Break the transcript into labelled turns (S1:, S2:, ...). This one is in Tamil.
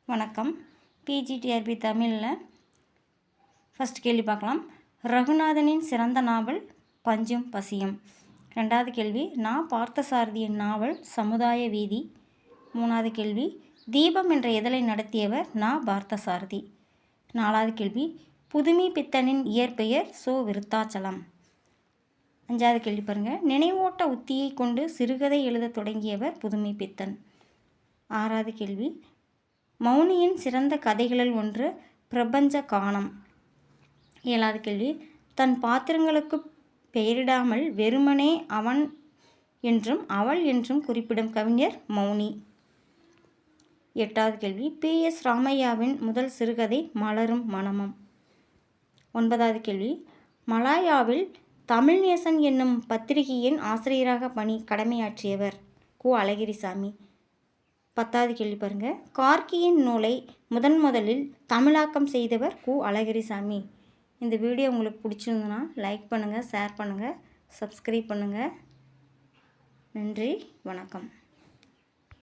S1: வணக்கம். பிஜிடிஆர்பி தமிழில் ஃபஸ்ட் கேள்வி பார்க்கலாம். ரகுநாதனின் சிறந்த நாவல் பஞ்சும் பசியும். ரெண்டாவது கேள்வி, நா. பார்த்தசாரதியின் நாவல் சமுதாய வீதி. மூணாவது கேள்வி, தீபம் என்ற இதழை நடத்தியவர் நா. பார்த்தசாரதி. நாலாவது கேள்வி, புதுமை பித்தனின் இயற்பெயர் சோ. விருத்தாச்சலம். அஞ்சாவது கேள்வி பாருங்கள். நினைவோட்ட உத்தியை கொண்டு சிறுகதை எழுத தொடங்கியவர் புதுமை பித்தன். ஆறாவது கேள்வி, மௌனியின் சிறந்த கதைகளில் ஒன்று பிரபஞ்ச கானம். ஏழாவது கேள்வி, தன் பாத்திரங்களுக்கு பெயரிடாமல் வெறுமனே அவன் என்றும் அவள் என்றும் குறிப்பிடும் கவிஞர் மௌனி. எட்டாவது கேள்வி, பி.எஸ். ராமையாவின் முதல் சிறுகதை மலரும் மனமும். ஒன்பதாவது கேள்வி, மலாயாவில் தமிழ்நேசன் என்னும் பத்திரிகையின் ஆசிரியராக கடமையாற்றியவர் கு. அழகிரிசாமி. பத்தாவது கேள்வி பாருங்கள். கார்க்கியின் நூலை முதலில் தமிழாக்கம் செய்தவர் கு. அழகிரிசாமி. இந்த வீடியோ உங்களுக்கு பிடிச்சிருந்ததுன்னா லைக் பண்ணுங்கள், ஷேர் பண்ணுங்கள், சப்ஸ்கிரைப் பண்ணுங்கள். நன்றி, வணக்கம்.